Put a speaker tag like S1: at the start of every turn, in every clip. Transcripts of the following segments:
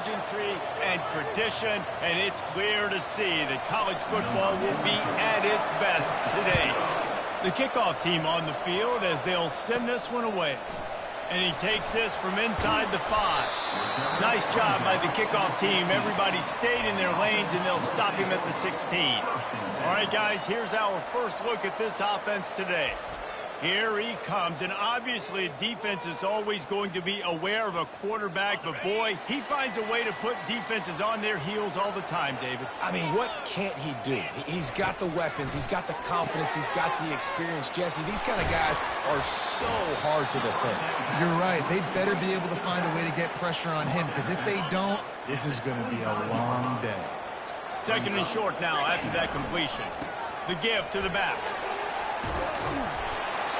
S1: pageantry and tradition, and it's clear to see that college football will be at its best today. The kickoff team on the field as they'll send this one away. And he takes this from inside the 5. Nice job by the kickoff team. Everybody stayed in their lanes, and they'll stop him at the 16. All right, guys, here's our first look at this offense today. Here he comes, and obviously defense is always going to be aware of a quarterback, but boy, he finds a way to put defenses on their heels all the time, David.
S2: I mean, what can't he do? He's got the weapons, he's got the confidence, he's got the experience. Jesse, these kind of guys are so hard to defend.
S3: You're right. They better be able to find a way to get pressure on him, because if they don't, this is going to be a long day.
S1: Second and short now after that completion. The give to the back.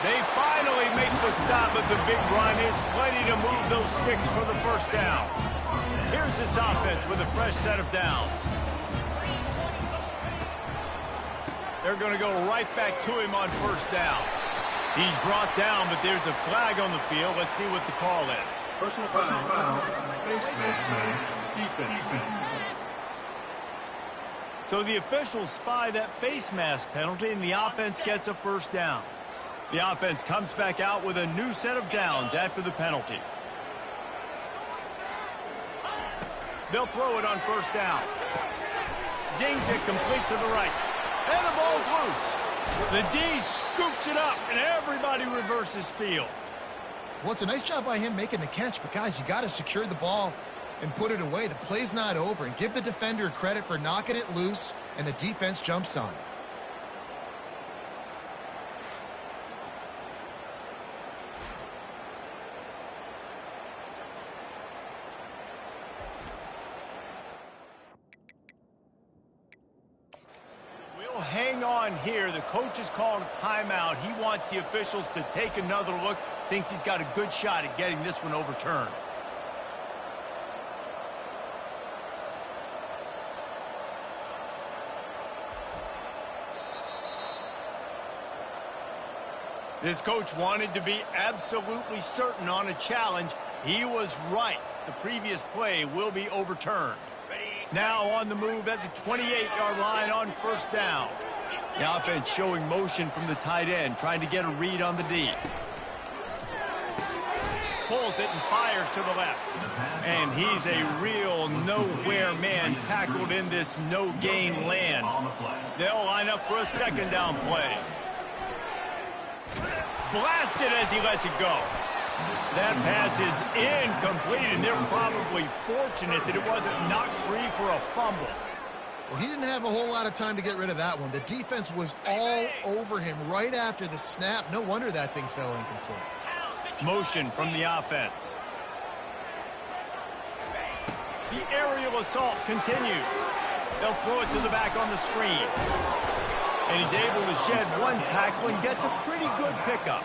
S1: They finally make the stop, but the big run is plenty to move those sticks for the first down. Here's this offense with a fresh set of downs. They're going to go right back to him on first down. He's brought down, but there's a flag on the field. Let's see what the call is.
S4: Personal foul, face mask, defense.
S1: So the officials spy that face mask penalty, and the offense gets a first down. The offense comes back out with a new set of downs after the penalty. They'll throw it on first down. Zings it complete to the right. And the ball's loose. The D scoops it up, and everybody reverses field.
S3: Well, it's a nice job by him making the catch, but guys, you got to secure the ball and put it away. The play's not over, and give the defender credit for knocking it loose, and the defense jumps on it.
S1: Hang on here. The coach has called a timeout. He wants the officials to take another look. Thinks he's got a good shot at getting this one overturned. This coach wanted to be absolutely certain on a challenge. He was right. The previous play will be overturned. Now on the move at the 28-yard line on first down. The offense showing motion from the tight end, trying to get a read on the D. Pulls it and fires to the left. And he's a real nowhere man tackled in this no-gain land. They'll line up for a second down play. Blasted as he lets it go. That pass is incomplete, and they're probably fortunate that it wasn't knocked free for a fumble.
S3: Well, he didn't have a whole lot of time to get rid of that one. The defense was all over him right after the snap. No wonder that thing fell incomplete.
S1: Motion from the offense. The aerial assault continues. They'll throw it to the back on the screen. And he's able to shed one tackle and gets a pretty good pickup.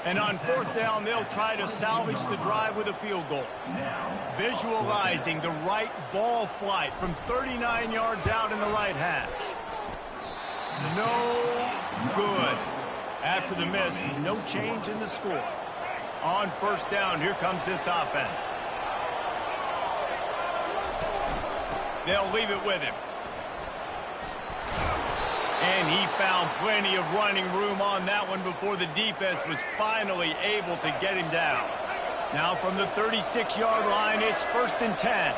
S1: And on fourth down, they'll try to salvage the drive with a field goal. Visualizing the right ball flight from 39 yards out in the right hash. No good. After the miss, no change in the score. On first down, here comes this offense. They'll leave it with him. And he found plenty of running room on that one before the defense was finally able to get him down. Now from the 36-yard line, it's first and 10.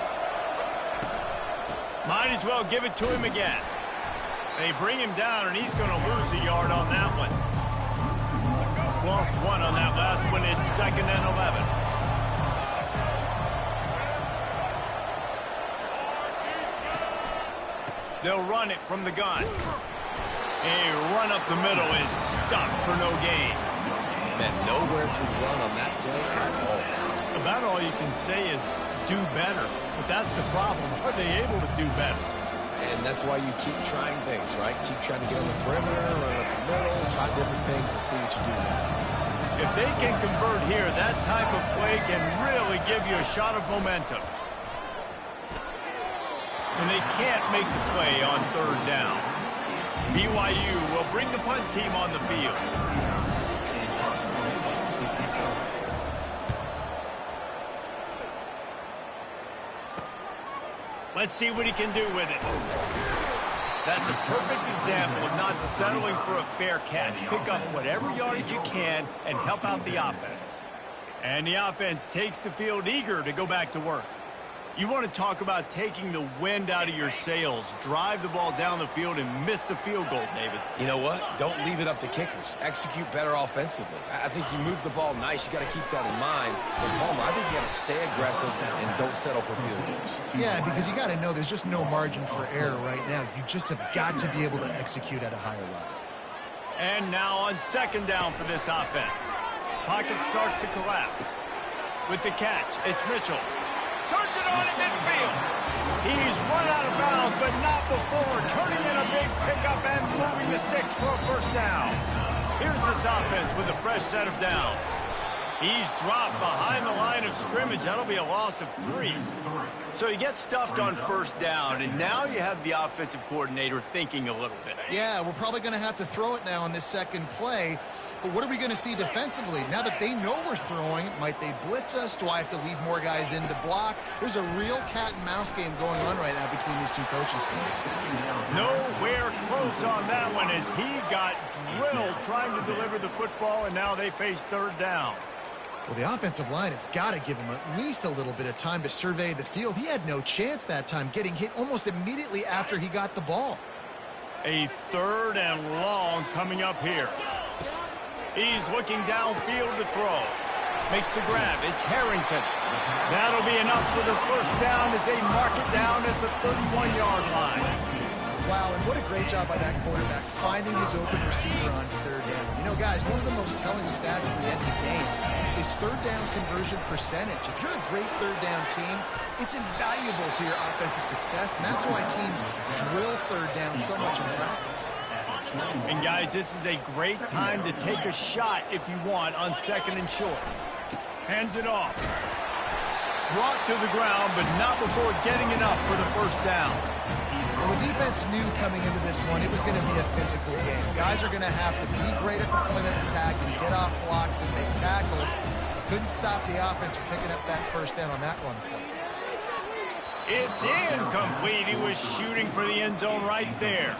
S1: Might as well give it to him again. They bring him down, and he's going to lose a yard on that one. Lost one on that last one. It's second and 11. They'll run it from the gun. A run up the middle is stopped for no gain.
S2: Man, nowhere to run on that play at all.
S1: About all you can say is do better. But that's the problem. Are they able to do better?
S2: And that's why you keep trying things, right? Keep trying to get on the perimeter, run up the middle, try different things to see what you do now.
S1: If they can convert here, that type of play can really give you a shot of momentum. And they can't make the play on third down. BYU will bring the punt team on the field. Let's see what he can do with it. That's a perfect example of not settling for a fair catch. Pick up whatever yardage you can and help out the offense. And the offense takes the field eager to go back to work. You want to talk about taking the wind out of your sails. Drive the ball down the field and miss the field goal, David.
S2: You know what? Don't leave it up to kickers. Execute better offensively. I think you move the ball nice. You got to keep that in mind. But Palmer, I think you got to stay aggressive and don't settle for field goals.
S3: Yeah, because you got to know there's just no margin for error right now. You just have got to be able to execute at a higher level.
S1: And now on second down for this offense. Pocket starts to collapse. With the catch, it's Mitchell. Turns it on in midfield. He's run out of bounds, but not before turning in a big pickup and moving the sticks for a first down. Here's this offense with a fresh set of downs. He's dropped behind the line of scrimmage. That'll be a loss of 3. So you get stuffed on first down, and now you have the offensive coordinator thinking a little bit.
S3: Yeah, we're probably going to have to throw it now on this second play. But what are we going to see defensively? Now that they know we're throwing, might they blitz us? Do I have to leave more guys in to block? There's a real cat-and-mouse game going on right now between these two coaching staffs.
S1: Nowhere close on that one as he got drilled trying to deliver the football, and now they face third down.
S3: Well, the offensive line has got to give him at least a little bit of time to survey the field. He had no chance that time, getting hit almost immediately after he got the ball.
S1: A third and long coming up here. He's looking downfield to throw. Makes the grab. It's Harrington. That'll be enough for the first down as they mark it down at the 31-yard line.
S3: Wow, and what a great job by that quarterback finding his open receiver on third down. You know, guys, one of the most telling stats at the end of the game is third down conversion percentage. If you're a great third down team, it's invaluable to your offensive success, and that's why teams drill third down so much in practice.
S1: And, guys, this is a great time to take a shot if you want on second and short. Hands it off. Brought to the ground, but not before getting enough for the first down.
S3: Well, the defense knew coming into this one it was going to be a physical game. Guys are going to have to be great at the point of attack and get off blocks and make tackles. Couldn't stop the offense from picking up that first down on that run play.
S1: It's incomplete. He was shooting for the end zone right there.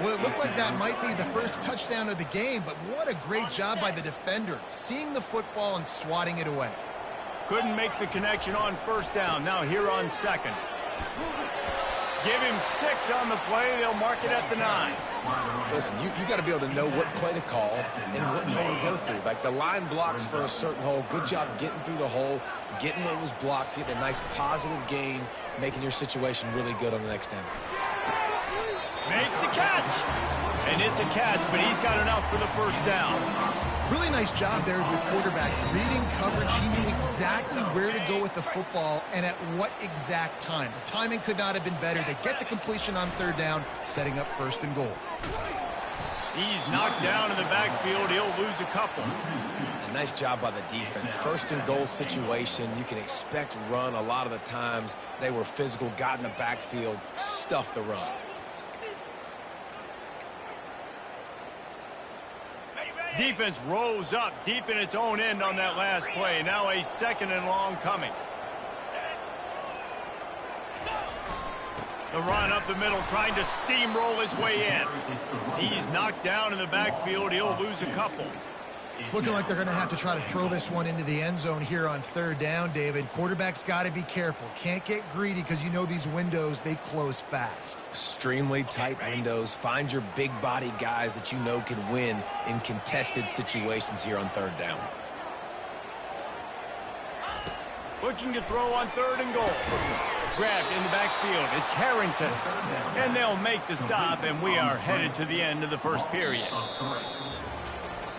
S3: Well, it looked like that might be the first touchdown of the game, but what a great job by the defender, seeing the football and swatting it away.
S1: Couldn't make the connection on first down. Now here on second. Give him 6 on the play. They'll mark it at the 9.
S2: Listen, you got to be able to know what play to call and what hole to go through. Like the line blocks for a certain hole. Good job getting through the hole, getting what was blocked, getting a nice positive gain, making your situation really good on the next down.
S1: Makes the catch. And it's a catch, but he's got enough for the first down.
S3: Really nice job there with the quarterback. Reading coverage, he knew exactly where to go with the football and at what exact time. The timing could not have been better. They get the completion on third down, setting up first and goal.
S1: He's knocked down in the backfield. He'll lose a couple.
S2: A nice job by the defense. First and goal situation, you can expect run a lot of the times. They were physical, got in the backfield, stuffed the run.
S1: Defense rose up deep in its own end on that last play. Now a second and long coming. The run up the middle, trying to steamroll his way in. He's knocked down in the backfield. He'll lose a couple.
S3: It's looking like they're going to have to try to throw this one into the end zone here on third down, David. Quarterback's got to be careful. Can't get greedy because you know these windows, they close fast.
S2: Extremely tight windows. Find your big body guys that you know can win in contested situations here on third down.
S1: Looking to throw on third and goal. Grabbed in the backfield. It's Harrington. And they'll make the stop, and we are headed to the end of the first period.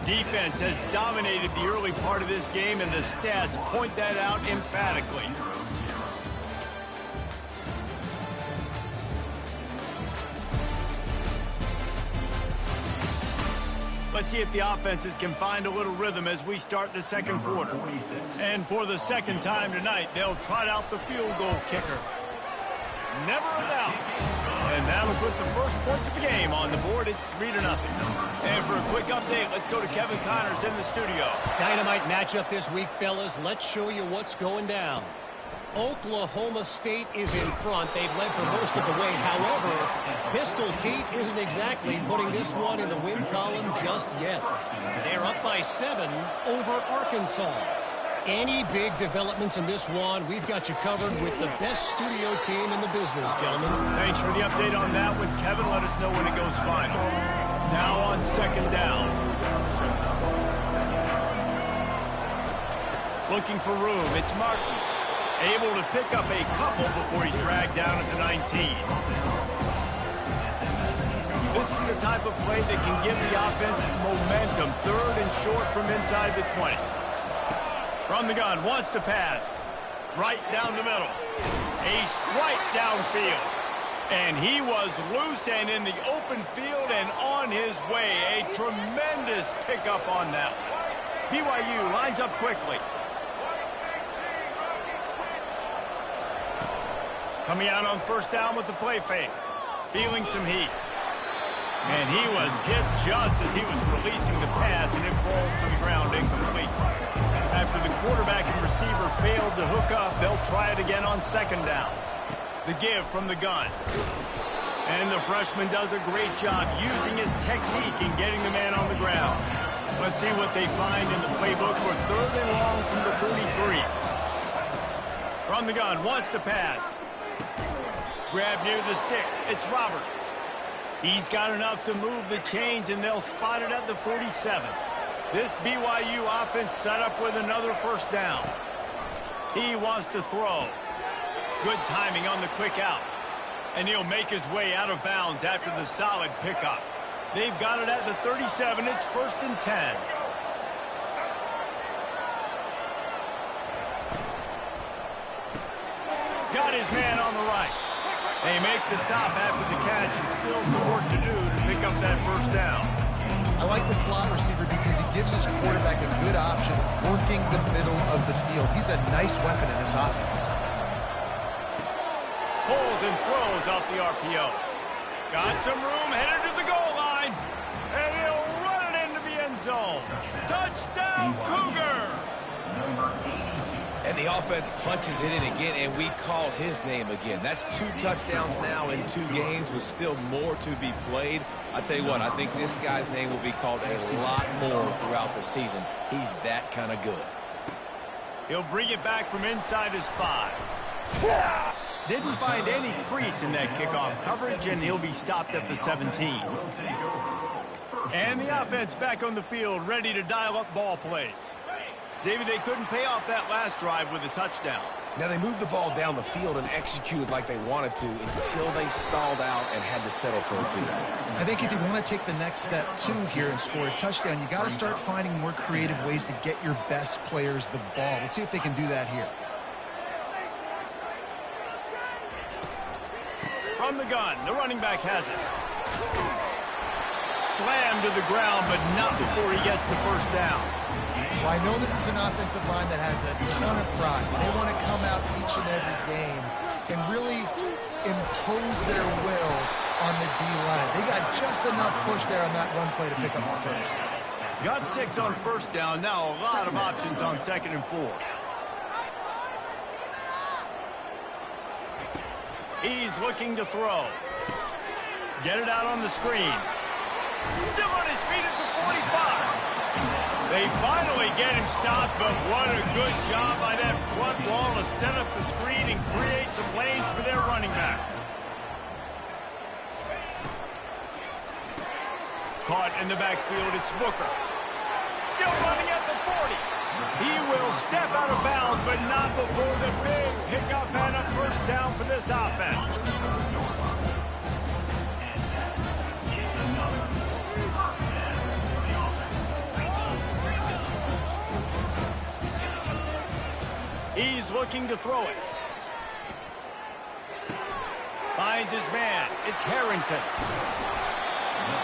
S1: Defense has dominated the early part of this game, and the stats point that out emphatically. Let's see if the offenses can find a little rhythm as we start the second quarter. And for the second time tonight, they'll trot out the field goal kicker. Never a doubt. And that'll put the first points of the game on the board. It's 3-0. And for a quick update, let's go to Kevin Connors in the studio.
S5: Dynamite matchup this week, fellas. Let's show you what's going down. Oklahoma State is in front. They've led for most of the way. However, Pistol Pete isn't exactly putting this one in the win column just yet. They're up by 7 over Arkansas. Any big developments in this one, we've got you covered with the best studio team in the business, gentlemen.
S1: Thanks for the update on that one, Kevin. Let us know when it goes final. Now on second down. Looking for room. It's Martin. Able to pick up a couple before he's dragged down at the 19. This is the type of play that can give the offense momentum. 3rd and short from inside the 20. From the gun, wants to pass. Right down the middle. A strike downfield. And he was loose and in the open field and on his way. A tremendous pickup on that one. BYU lines up quickly. Coming out on first down with the play fake. Feeling some heat. And he was hit just as he was releasing the pass, and it falls to the ground incomplete. After the quarterback and receiver failed to hook up, they'll try it again on second down. The give from the gun. And the freshman does a great job using his technique and getting the man on the ground. Let's see what they find in the playbook for 3rd and long from the 43. From the gun, wants to pass. Grab near the sticks. It's Roberts. He's got enough to move the chains, and they'll spot it at the 47. This BYU offense set up with another first down. He wants to throw. Good timing on the quick out. And he'll make his way out of bounds after the solid pickup. They've got it at the 37. It's 1st and 10. Got his man on the right. They make the stop after the catch, and still some work to do to pick up that first down.
S3: I like the slot receiver because he gives his quarterback a good option working the middle of the field. He's a nice weapon in this offense.
S1: Pulls and throws off the RPO. Got some room, headed to the goal line. And he'll run it into the end zone. Touchdown, Cougars!
S2: And the offense punches it in again, and we call his name again. That's 2 touchdowns now in 2 games with still more to be played. I tell you what, I think this guy's name will be called a lot more throughout the season. He's that kind of good.
S1: He'll bring it back from inside his 5. Didn't find any crease in that kickoff coverage, and he'll be stopped at the 17. And the offense back on the field, ready to dial up ball plays. David, they couldn't pay off that last drive with a touchdown.
S2: Now, they moved the ball down the field and executed like they wanted to until they stalled out and had to settle for a field goal.
S3: I think if you want to take the next step, too, here and score a touchdown, you got to start finding more creative ways to get your best players the ball. Let's see if they can do that here.
S1: From the gun, the running back has it. Slammed to the ground, but not before he gets the first down.
S3: Well, I know this is an offensive line that has a ton of pride. They want to come out each and every game and really impose their will on the D-line. They got just enough push there on that run play to pick up the first.
S1: Got 6 on first down. Now a lot of options on 2nd and 4. He's looking to throw. Get it out on the screen. Still on his feet at the 45. They finally get him stopped, but what a good job by that front wall to set up the screen and create some lanes for their running back. Caught in the backfield, it's Booker. Still running at the 40. He will step out of bounds, but not before the big pickup and a first down for this offense. He's looking to throw it. Finds his man. It's Harrington.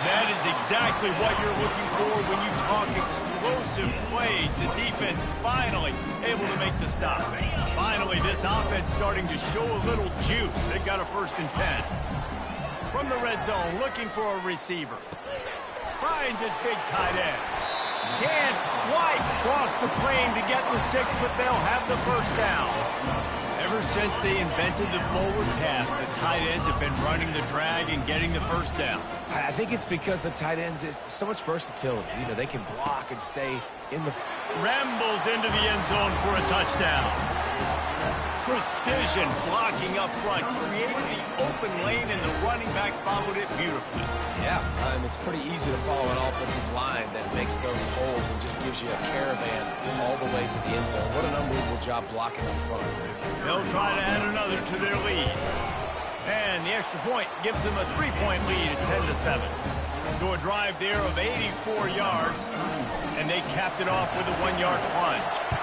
S1: That is exactly what you're looking for when you talk explosive plays. The defense finally able to make the stop. Finally, this offense starting to show a little juice. They've got a 1st and 10. From the red zone, looking for a receiver. Finds his big tight end. Can't quite cross the plane to get the 6, but they'll have the first down. Ever Ever since they invented the forward pass, the tight ends have been running the drag and getting the first down.
S2: I think it's because the tight ends is so much versatility. You know, they can block and stay in the...
S1: Rambles into the end zone for a touchdown. Precision blocking up front created the open lane, and the running back followed it beautifully.
S2: Yeah, it's pretty easy to follow an offensive line that makes those holes and just gives you a caravan all the way to the end zone. What an unbelievable job blocking up front.
S1: They'll try to add another to their lead. And the extra point gives them a 3-point lead at 10-7. To a drive there of 84 yards, and they capped it off with a 1-yard plunge.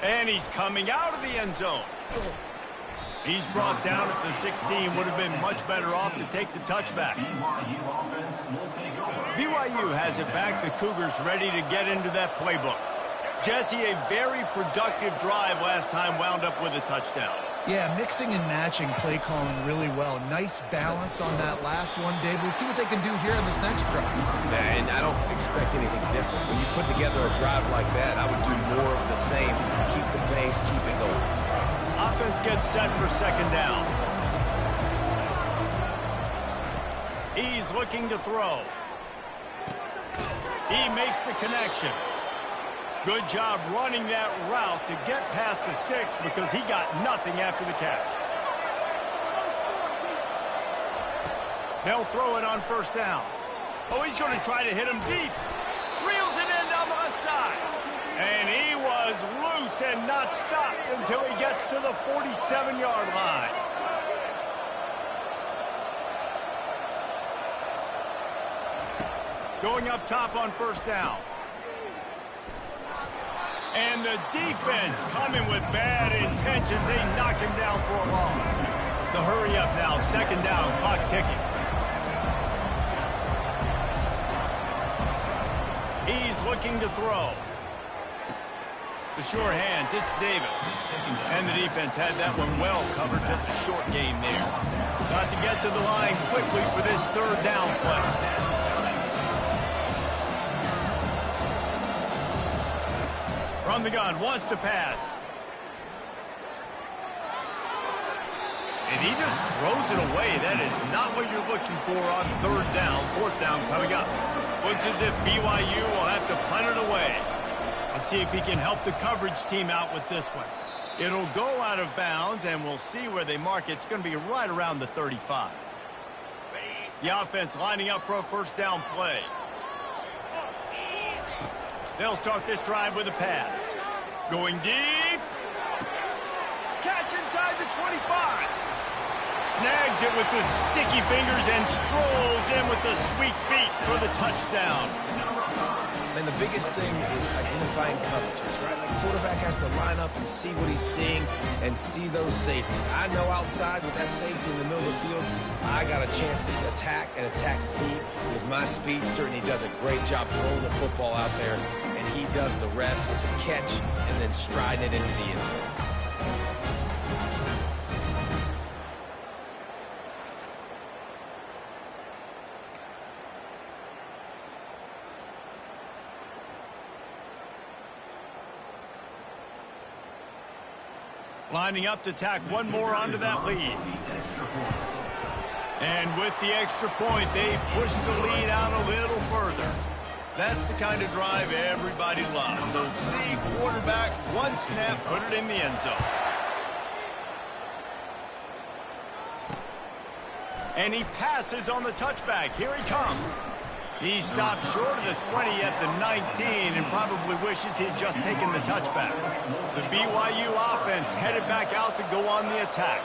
S1: And he's coming out of the end zone. He's brought down at the 16. Would have been much better off to take the touchback. BYU has it back. The Cougars ready to get into that playbook. Jesse, a very productive drive last time, wound up with a touchdown.
S3: Yeah, mixing and matching play calling really well. Nice balance on that last one, Dave. Let's see what they can do here on this next drive.
S2: And I don't expect anything different. When you put together a drive like that, I would do more of the same. Keep the pace, keep it going.
S1: Offense gets set for second down. He's looking to throw. He makes the connection. Good job running that route to get past the sticks because he got nothing after the catch. They'll throw it on first down. Oh, he's going to try to hit him deep. Reels it in down the left side. And he was loose and not stopped until he gets to the 47-yard line. Going up top on first down. And the defense coming with bad intentions. They knock him down for a loss. The hurry up now. Second down. Clock ticking. He's looking to throw. The sure hands. It's Davis. And the defense had that one well covered. Just a short game there. Got to get to the line quickly for this third down play. From the gun, wants to pass. And he just throws it away. That is not what you're looking for on third down. Fourth down coming up. Looks as if BYU will have to punt it away. Let's see if he can help the coverage team out with this one. It'll go out of bounds, and we'll see where they mark it. It's going to be right around the 35. The offense lining up for a first down play. They'll start this drive with a pass. Going deep. Catch inside the 25. Snags it with the sticky fingers and strolls in with the sweet feet for the touchdown.
S2: And the biggest thing is identifying coverages, right? Like, quarterback has to line up and see what he's seeing and see those safeties. I know outside with that safety in the middle of the field, I got a chance to attack and attack deep with my speedster, and he does a great job throwing the football out there, and he does the rest with the catch and then striding it into the end zone.
S1: Lining up to tack one more onto that lead. And with the extra point, they push the lead out a little further. That's the kind of drive everybody loves. So see quarterback, one snap, put it in the end zone. And he passes on the touchback. Here he comes. He stopped short of the 20 at the 19 and probably wishes he had just taken the touchback. The BYU offense headed back out to go on the attack.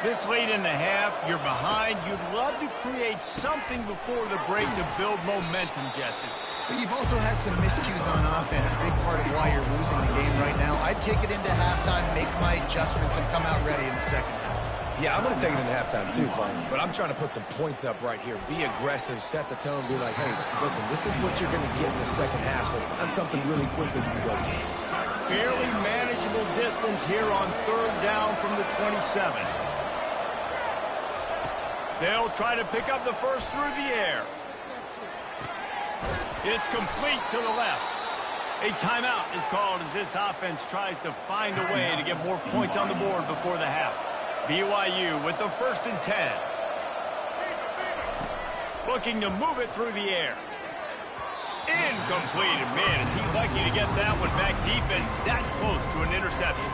S1: This late in the half, you're behind. You'd love to create something before the break to build momentum, Jesse.
S3: But you've also had some miscues on offense, a big part of why you're losing the game right now. I'd take it into halftime, make my adjustments, and come out ready in the second half.
S2: Yeah, I'm going to take it into halftime too, Klein. But I'm trying to put some points up right here. Be aggressive, set the tone, be like, hey, listen, this is what you're going to get in the second half, so find something really quickly you can go to.
S1: Fairly manageable distance here on third down from the 27. They'll try to pick up the first through the air. It's complete to the left. A timeout is called as this offense tries to find a way to get more points on the board before the half. BYU with the 1st and 10. Looking to move it through the air. Incomplete. And man, is he lucky to get that one back. Defense that close to an interception.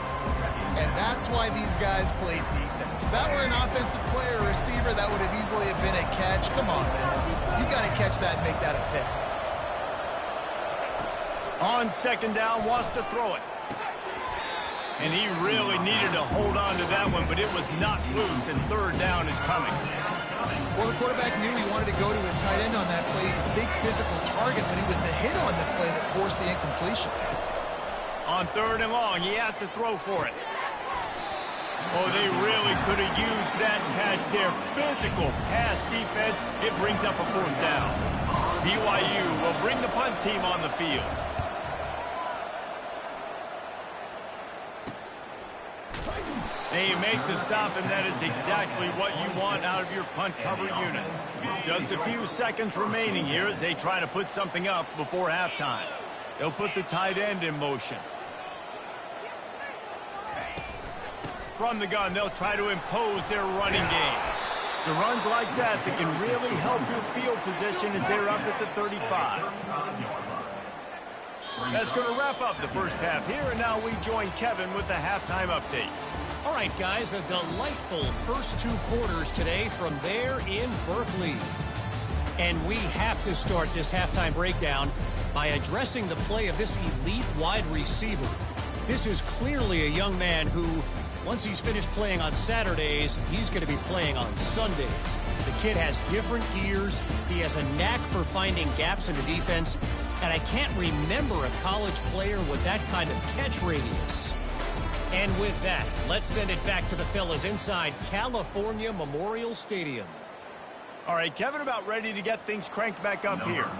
S3: And that's why these guys played defense. If that were an offensive player or receiver, that would have easily have been a catch. Come on, man. You got to catch that and make that a pick.
S1: On 2nd down, wants to throw it. And he really needed to hold on to that one, but it was not loose, and 3rd down is coming.
S3: Well, the quarterback knew he wanted to go to his tight end on that play. He's a big physical target, but it was the hit on the play that forced the incompletion.
S1: On 3rd and long, he has to throw for it. Oh, they really could have used that catch there. Physical pass defense. It brings up a 4th down. BYU will bring the punt team on the field. And you make the stop, and that is exactly what you want out of your punt cover unit. Just a few seconds remaining here as they try to put something up before halftime. They'll put the tight end in motion. From the gun, they'll try to impose their running game. So runs like that can really help your field position as they're up at the 35. That's going to wrap up the first half here, and now we join Kevin with the halftime update.
S5: All right, guys, a delightful first 2 quarters today from there in Berkeley. And we have to start this halftime breakdown by addressing the play of this elite wide receiver. This is clearly a young man who, once he's finished playing on Saturdays, he's going to be playing on Sundays. The kid has different gears. He has a knack for finding gaps in the defense. And I can't remember a college player with that kind of catch radius. And with that, let's send it back to the fellas inside California Memorial Stadium.
S1: All right, Kevin, about ready to get things cranked back up here.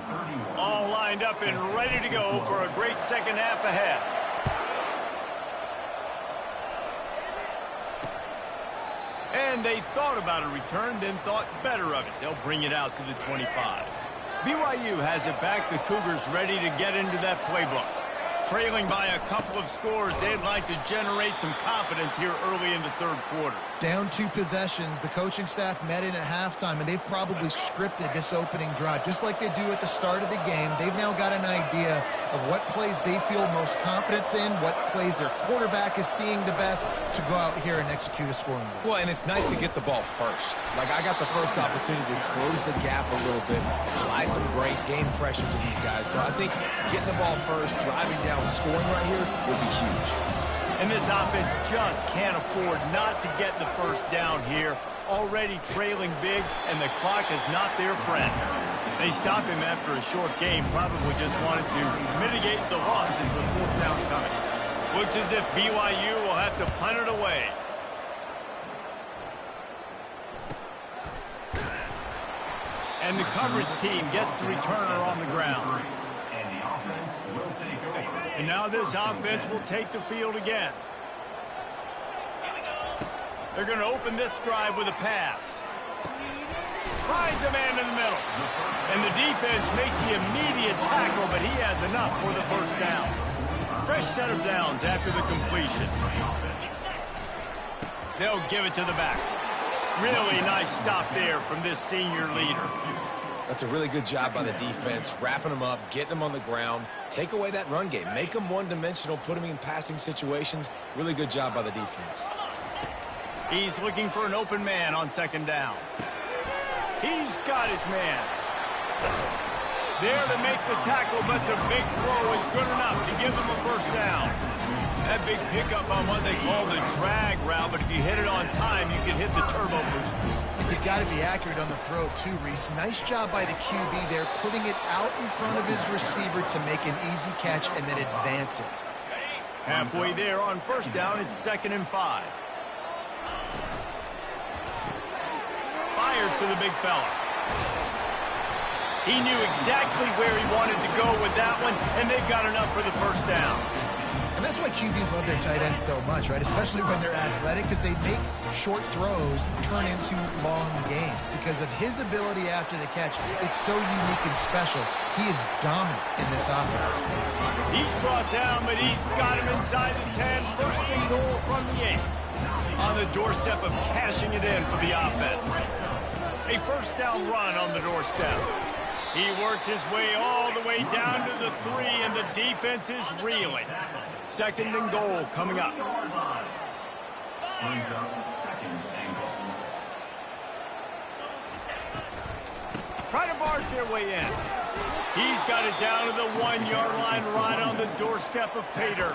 S1: All lined up and ready to go for a great second half ahead. And they thought about a return, then thought better of it. They'll bring it out to the 25. BYU has it back. The Cougars ready to get into that playbook. Trailing by a couple of scores, they'd like to generate some confidence here early in the 3rd quarter.
S3: Down 2 possessions, the coaching staff met in at halftime, and they've probably scripted this opening drive. Just like they do at the start of the game, they've now got an idea of what plays they feel most confident in, what plays their quarterback is seeing the best to go out here and execute a scoring goal.
S2: Well, and it's nice to get the ball first. Like, I got the first opportunity to close the gap a little bit, apply some great game pressure to these guys. So I think getting the ball first, driving down, scoring right here would be huge.
S1: And this offense just can't afford not to get the first down here. Already trailing big, and the clock is not their friend. They stop him after a short game, probably just wanted to mitigate the losses with 4th down coming. Looks as if BYU will have to punt it away. And the coverage team gets the returner on the ground. And now this offense will take the field again. They're going to open this drive with a pass. Finds a man in the middle. And the defense makes the immediate tackle, but he has enough for the 1st down. Fresh set of downs after the completion. They'll give it to the back. Really nice stop there from this senior leader.
S2: That's a really good job by the defense, wrapping them up, getting them on the ground, take away that run game, make them one-dimensional, put them in passing situations. Really good job by the defense.
S1: He's looking for an open man on 2nd down. He's got his man. There to make the tackle, but the big throw is good enough to give them a 1st down. That big pickup on what they call the drag route, but if you hit it on time, you can hit the turbo booster.
S3: You've got to be accurate on the throw, too, Reese. Nice job by the QB there, putting it out in front of his receiver to make an easy catch and then advance it.
S1: Halfway there on 1st down, it's 2nd and 5. Fires to the big fella. He knew exactly where he wanted to go with that one, and they've got enough for the 1st down.
S3: And that's why QBs love their tight ends so much, right? Especially when they're athletic, because they make short throws turn into long gains. Because of his ability after the catch, it's so unique and special. He is dominant in this offense.
S1: He's brought down, but he's got him inside the 10. First and goal from the 8. On the doorstep of cashing it in for the offense. A first down run on the doorstep. He works his way all the way down to the 3, and the defense is reeling. Second and goal coming up. Try to barge their way in. He's got it down to the 1-yard line right on the doorstep of Pater.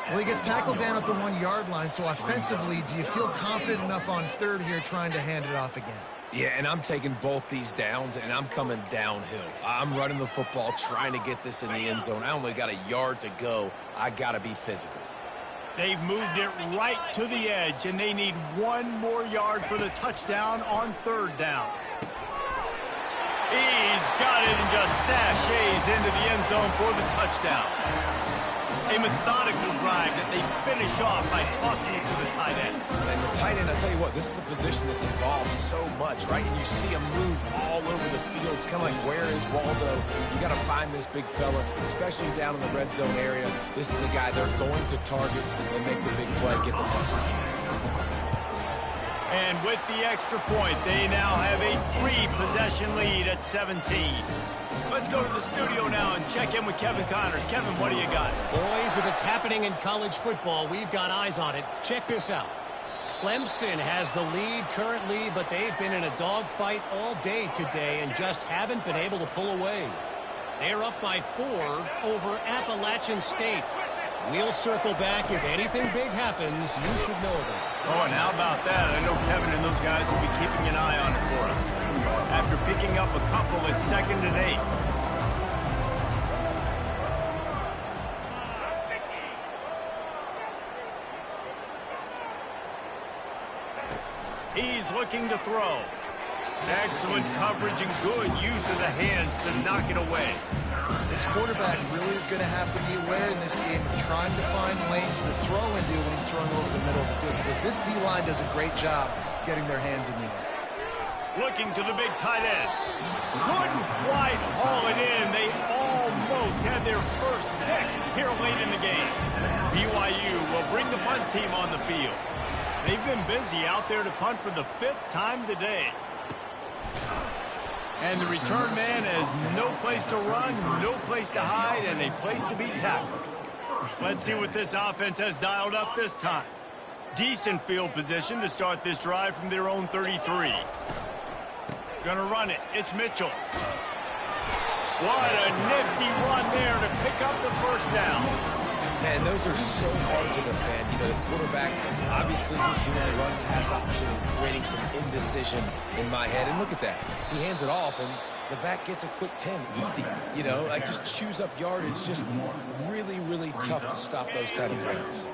S3: Well, he gets tackled down at the 1-yard line, so offensively, do you feel confident enough on third here trying to hand it off again?
S2: Yeah, and I'm taking both these downs, and I'm coming downhill. I'm running the football, trying to get this in the end zone. I only got a yard to go. I got to be physical.
S1: They've moved it right to the edge, and they need 1 more yard for the touchdown on third down. He's got it and just sashays into the end zone for the touchdown. A methodical drive that they finish off by tossing it to the tight end.
S2: And the tight end, I'll tell you what, this is a position that's involved so much, right? And you see him move all over the field. It's kind of like, where is Waldo? You got to find this big fella, especially down in the red zone area. This is the guy they're going to target and make the big play, get the touchdown.
S1: And with the extra point, they now have a 3-possession lead at 17. Let's go to the studio now and check in with Kevin Connors. Kevin, what do you got?
S5: Boys, if it's happening in college football, we've got eyes on it. Check this out. Clemson has the lead currently, but they've been in a dogfight all day today and just haven't been able to pull away. They're up by 4 over Appalachian State. We'll circle back. If anything big happens, you should know that.
S1: Oh, and how about that? I know Kevin and those guys will be keeping an eye on it for us. After picking up a couple at 2nd and 8. He's looking to throw. Excellent coverage and good use of the hands to knock it away.
S3: This quarterback really is going to have to be aware in this game of trying to find lanes to throw into when he's throwing over the middle of the field, because this D-line does a great job getting their hands in the air.
S1: Looking to the big tight end. Couldn't quite haul it in. They almost had their first pick here late in the game. BYU will bring the punt team on the field. They've been busy out there to punt for the 5th time today. And the return man has no place to run, no place to hide, and a place to be tackled. Let's see what this offense has dialed up this time. Decent field position to start this drive from their own 33. Gonna run it. It's Mitchell. What a nifty run there to pick up the first down.
S2: Man, those are so hard to defend. You know, the quarterback obviously was doing a run-pass option, creating some indecision in my head. And look at that. He hands it off, and the back gets a quick 10. Easy. You know, like just chews up yardage. Just really, really tough to stop those kind of plays.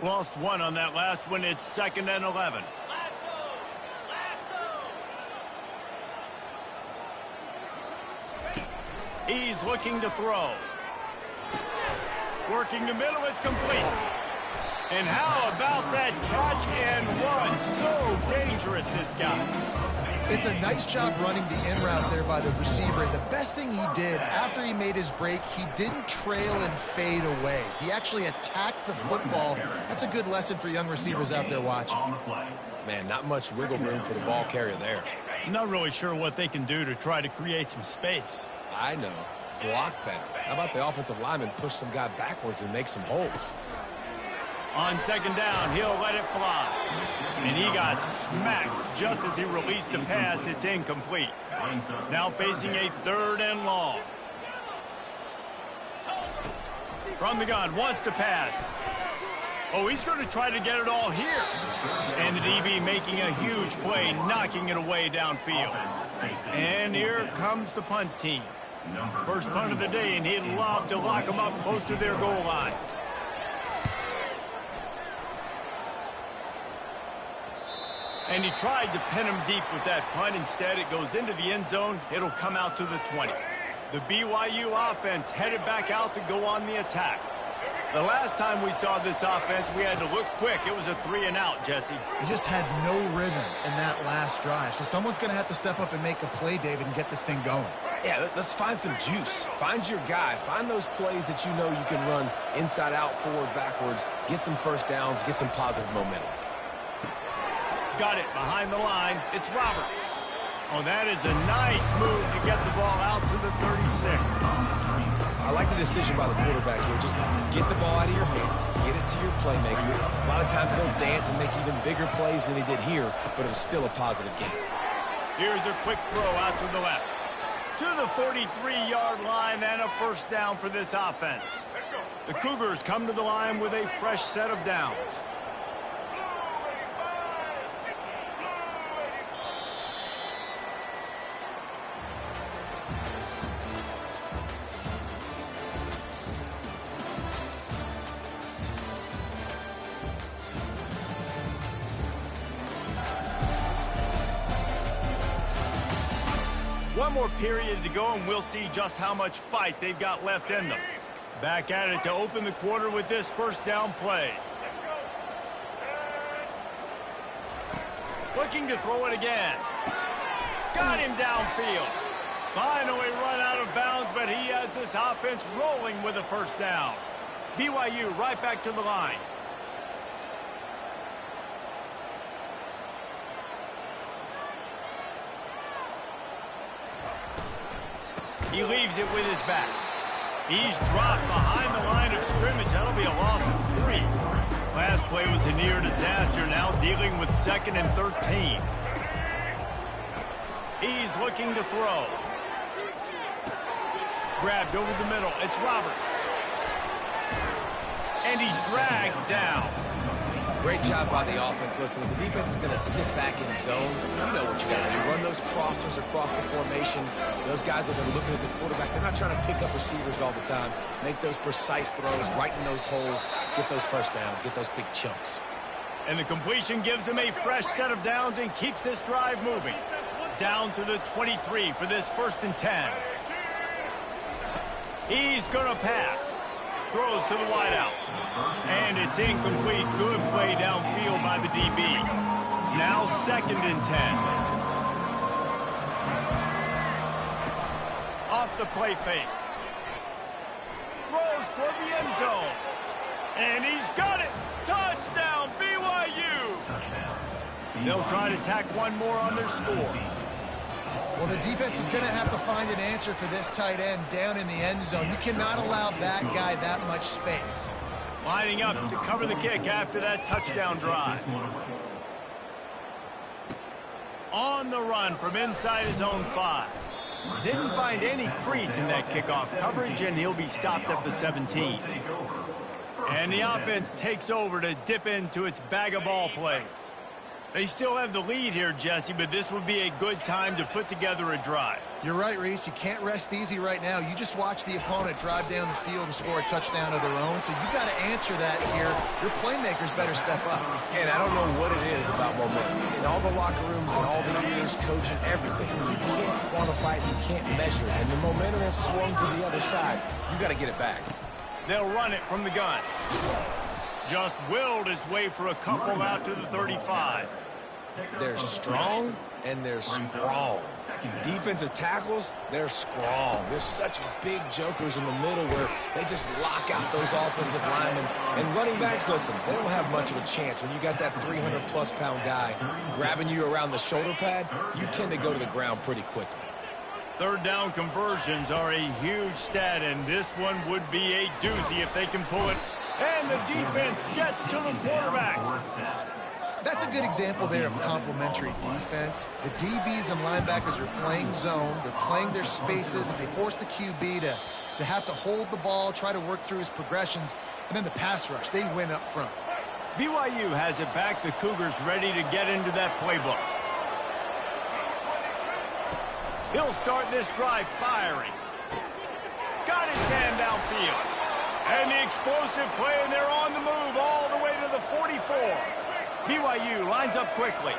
S1: Lost 1 on that last one. It's 2nd and 11. He's looking to throw. Working the middle, it's complete. And how about that catch and run? So dangerous, this guy.
S3: It's a nice job running the in route there by the receiver. And the best thing he did after he made his break, he didn't trail and fade away. He actually attacked the football. That's a good lesson for young receivers out there watching.
S2: Man, not much wiggle room for the ball carrier there.
S1: Not really sure what they can do to try to create some space.
S2: I know. Block better. How about the offensive lineman push some guy backwards and make some holes?
S1: On 2nd down, he'll let it fly. And he got smacked just as he released the pass. It's incomplete. Now facing a 3rd and long. From the gun, wants to pass. Oh, he's going to try to get it all here. And the DB making a huge play, knocking it away downfield. And here comes the punt team. First punt of the day, and he'd love to lock them up close to their goal line. And he tried to pin him deep with that punt. Instead, it goes into the end zone. It'll come out to the 20. The BYU offense headed back out to go on the attack. The last time we saw this offense, we had to look quick. It was a 3-and-out, Jesse.
S3: He just had no rhythm in that last drive. So someone's going to have to step up and make a play, David, and get this thing going.
S2: Yeah, let's find some juice. Find your guy. Find those plays that you know you can run inside out, forward, backwards. Get some first downs. Get some positive momentum.
S1: Got it behind the line. It's Roberts. Oh, that is a nice move to get the ball out to the 36.
S2: I like the decision by the quarterback here. Just get the ball out of your hands. Get it to your playmaker. A lot of times they'll dance and make even bigger plays than he did here, but it was still a positive game.
S1: Here's a quick throw out to the left. To the 43-yard line and a first down for this offense. The Cougars come to the line with a fresh set of downs. One more period to go, and we'll see just how much fight they've got left in them. Back at it to open the quarter with this first down play. Looking to throw it again. Got him downfield. Finally run out of bounds, but he has this offense rolling with a first down. BYU right back to the line. He leaves it with his back. He's dropped behind the line of scrimmage. That'll be a loss of 3. Last play was a near disaster. Now dealing with 2nd and 13. He's looking to throw. Grabbed over the middle. It's Roberts. And he's dragged down.
S2: Great job by the offense. Listen, if the defense is going to sit back in zone, you know what you got to do. Run those crossers across the formation. Those guys that are looking at the quarterback, they're not trying to pick up receivers all the time. Make those precise throws, right in those holes, get those first downs, get those big chunks.
S1: And the completion gives him a fresh set of downs and keeps this drive moving. Down to the 23 for this 1st and 10. He's going to pass. Throws to the wideout. And it's incomplete. Good play downfield by the DB. Now 2nd and 10. Off the play fake. Throws toward the end zone. And he's got it. Touchdown, BYU. They'll try to tack one more on their score.
S3: Well, the defense is going to have to find an answer for this tight end down in the end zone. You cannot allow that guy that much space.
S1: Lining up to cover the kick after that touchdown drive. On the run from inside his own 5. Didn't find any crease in that kickoff coverage, and he'll be stopped at the 17. And the offense takes over to dip into its bag of ball plays. They still have the lead here, Jesse, but this would be a good time to put together a drive.
S3: You're right, Reese. You can't rest easy right now. You just watch the opponent drive down the field and score a touchdown of their own, so you've got to answer that here. Your playmakers better step up.
S2: And I don't know what it is about momentum. In all the locker rooms and all the years coaching, everything, you can't quantify it, you can't measure it. And the momentum has swung to the other side. You got to get it back.
S1: They'll run it from the gun. Just willed his way for a couple out to the 35.
S2: They're strong and they're strong. Defensive tackles, they're strong. There's such big jokers in the middle where they just lock out those offensive linemen. And running backs, listen, they don't have much of a chance. When you got that 300-plus pound guy grabbing you around the shoulder pad, you tend to go to the ground pretty quickly.
S1: 3rd down conversions are a huge stat, and this one would be a doozy if they can pull it. And the defense gets to the quarterback.
S3: That's a good example there of complementary defense. The DBs and linebackers are playing zone. They're playing their spaces, and they force the QB to have to hold the ball, try to work through his progressions, and then the pass rush. They win up front.
S1: BYU has it back. The Cougars ready to get into that playbook. He'll start this drive firing. Got his man downfield. And the explosive play, and they're on the move all the way to the 44. BYU lines up quickly.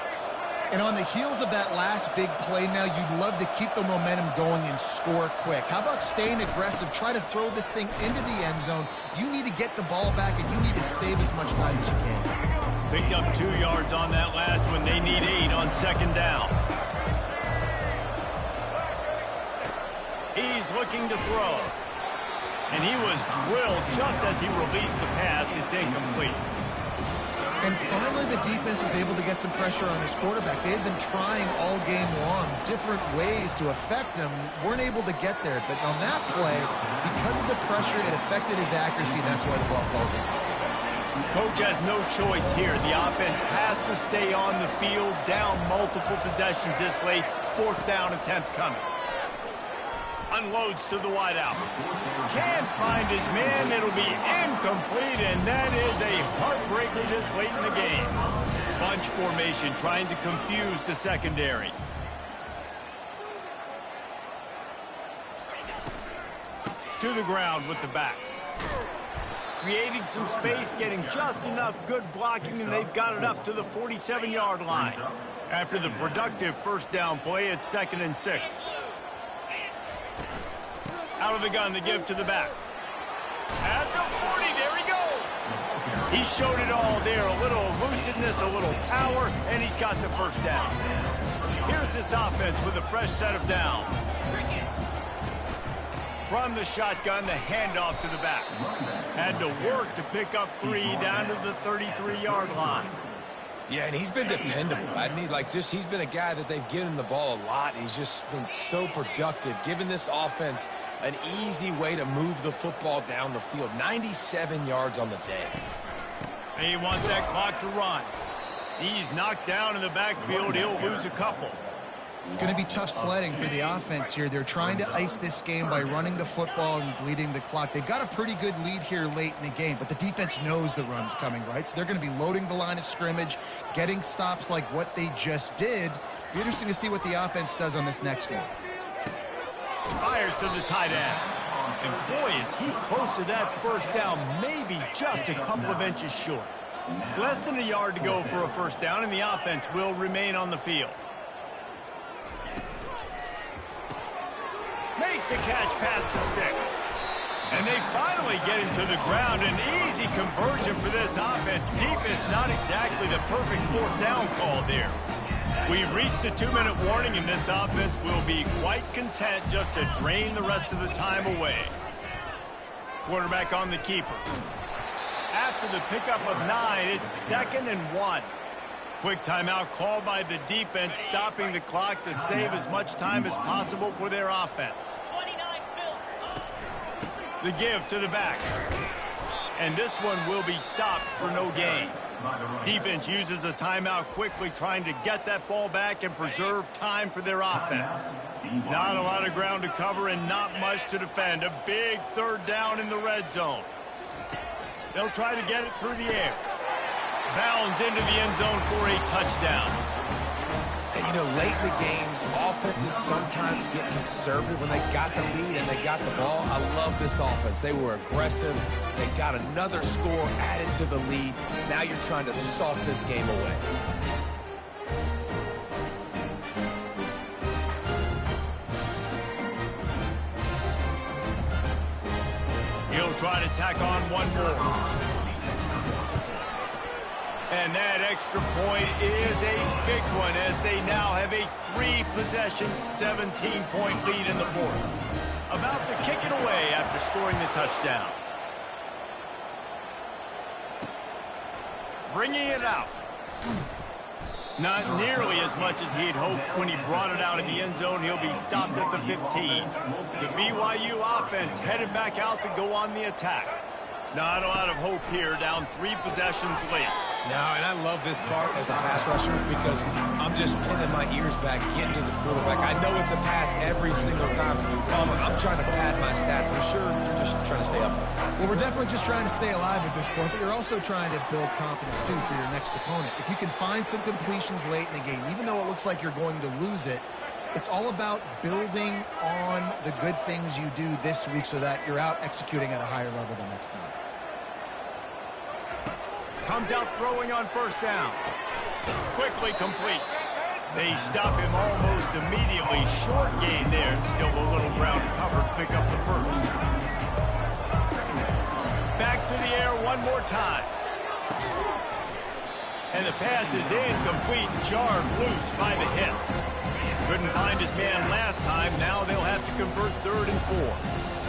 S3: And on the heels of that last big play now, you'd love to keep the momentum going and score quick. How about staying aggressive? Try to throw this thing into the end zone. You need to get the ball back, and you need to save as much time as you can.
S1: Picked up 2 yards on that last one. They need 8 on second down. He's looking to throw. And he was drilled just as he released the pass. It's incomplete.
S3: And finally, the defense is able to get some pressure on this quarterback. They've been trying all game long different ways to affect him. Weren't able to get there. But on that play, because of the pressure, it affected his accuracy. That's why the ball falls in.
S1: Coach has no choice here. The offense has to stay on the field, down multiple possessions this late. 4th down attempt coming. Unloads to the wideout. Can't find his man. It'll be incomplete, and that is a heartbreaker this late in the game. Bunch formation trying to confuse the secondary. To the ground with the back. Creating some space, getting just enough good blocking, and they've got it up to the 47-yard line. After the productive first down play, it's 2nd and 6. Out of the gun to give to the back. At the 40, there he goes. He showed it all there. A little elusiveness, a little power, and he's got the first down. Here's this offense with a fresh set of downs. From the shotgun, the handoff to the back. Had to work to pick up 3 down to the 33-yard line.
S2: Yeah, and he's been dependable. He's been a guy that they've given him the ball a lot. He's just been so productive, giving this offense an easy way to move the football down the field. 97 yards on the day.
S1: They want that clock to run. He's knocked down in the backfield. He'll lose a couple.
S3: It's going to be tough sledding for the offense here. They're trying to ice this game by running the football and bleeding the clock. They've got a pretty good lead here late in the game, but the defense knows the run's coming, right? So they're going to be loading the line of scrimmage, getting stops like what they just did. It'll be interesting to see what the offense does on this next one.
S1: Fires to the tight end. And boy, is he close to that first down, maybe just a couple of inches short. Less than a yard to go for a first down, and the offense will remain on the field. Makes a catch past the sticks. And they finally get him to the ground. An easy conversion for this offense. Defense not exactly the perfect 4th down call there. We've reached the 2-minute warning, and this offense will be quite content just to drain the rest of the time away. Quarterback on the keeper. After the pickup of 9, it's 2nd and 1. Quick timeout called by the defense, stopping the clock to save as much time as possible for their offense. The give to the back. And this one will be stopped for no gain. Defense uses a timeout quickly, trying to get that ball back and preserve time for their offense. Not a lot of ground to cover and not much to defend. A big 3rd down in the red zone. They'll try to get it through the air. Bounds into the end zone for a touchdown.
S2: And, late in the games, offenses sometimes get conservative when they got the lead and they got the ball. I love this offense. They were aggressive. They got another score added to the lead. Now you're trying to salt this game away.
S1: He'll try to tack on one more. And that extra point is a big one as they now have a 3-possession, 17-point lead in the 4th. About to kick it away after scoring the touchdown. Bringing it out. Not nearly as much as he had hoped when he brought it out in the end zone. He'll be stopped at the 15. The BYU offense headed back out to go on the attack. Not a lot of hope here, down 3 possessions late.
S2: No, and I love this part as a pass rusher because I'm just pinning my ears back, getting to the quarterback. I know it's a pass every single time. Palmer, I'm trying to pad my stats. I'm sure you're just trying to stay up.
S3: Well, we're definitely just trying to stay alive at this point, but you're also trying to build confidence, too, for your next opponent. If you can find some completions late in the game, even though it looks like you're going to lose it, it's all about building on the good things you do this week so that you're out executing at a higher level the next time.
S1: Comes out throwing on first down. Quickly complete. They stop him almost immediately. Short gain there, and still a little ground to cover to pick up the first. Back to the air one more time. And the pass is incomplete, jarred loose by the hip. Couldn't find his man last time. Now they'll have to convert 3rd and 4.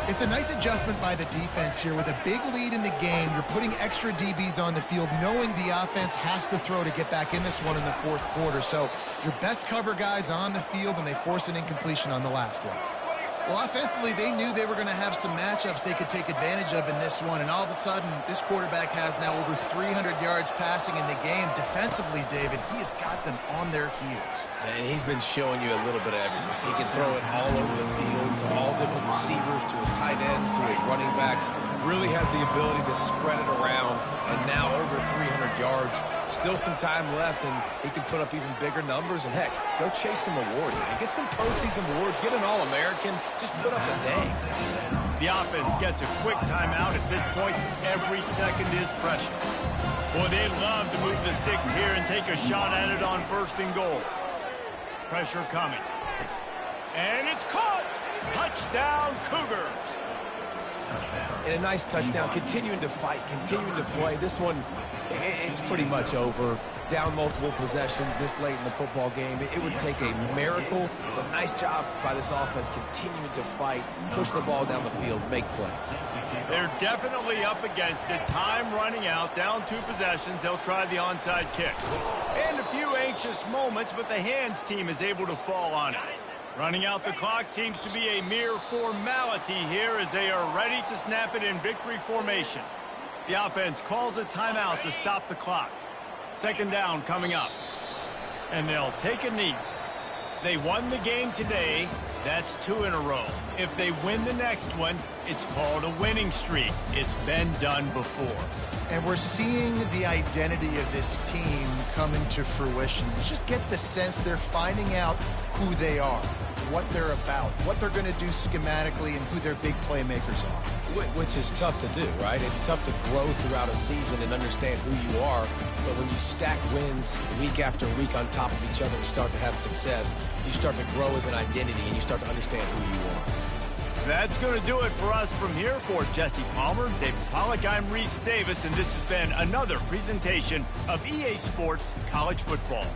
S3: It's a nice adjustment by the defense here. With a big lead in the game, you're putting extra DBs on the field, knowing the offense has to throw to get back in this one in the 4th quarter. So your best cover guys on the field, and they force an incompletion on the last one. Well, offensively, they knew they were going to have some matchups they could take advantage of in this one, and all of a sudden, this quarterback has now over 300 yards passing in the game. Defensively, David, he has got them on their heels.
S2: And he's been showing you a little bit of everything. He can throw it all over the field to all different receivers, to his tight ends, to his running backs. Really has the ability to spread it around, and now over 300 yards. Still some time left, and he can put up even bigger numbers. And heck, go chase some awards, man. Get some postseason awards. Get an All-American. Just put up a day.
S1: The offense gets a quick timeout at this point. Every second is pressure. Boy, they'd love to move the sticks here and take a shot at it on 1st and goal. Pressure coming. And it's caught. Touchdown, Cougars.
S2: And a nice touchdown, continuing to fight, continuing to play. This one, it's pretty much over. Down multiple possessions this late in the football game. It would take a miracle, but nice job by this offense continuing to fight, push the ball down the field, make plays.
S1: They're definitely up against it. Time running out, down 2 possessions. They'll try the onside kick. And a few anxious moments, but the hands team is able to fall on it. Running out the clock seems to be a mere formality here as they are ready to snap it in victory formation. The offense calls a timeout to stop the clock. 2nd down coming up. And they'll take a knee. They won the game today. That's 2 in a row. If they win the next one, it's called a winning streak. It's been done before.
S3: And we're seeing the identity of this team come into fruition. You just get the sense they're finding out who they are, what they're about, what they're going to do schematically, and who their big playmakers are.
S2: Which is tough to do, right? It's tough to grow throughout a season and understand who you are. But when you stack wins week after week on top of each other and start to have success, you start to grow as an identity and you start to understand who you are.
S1: That's going to do it for us from here. For Jesse Palmer, David Pollack, I'm Reese Davis, and this has been another presentation of EA Sports College Football.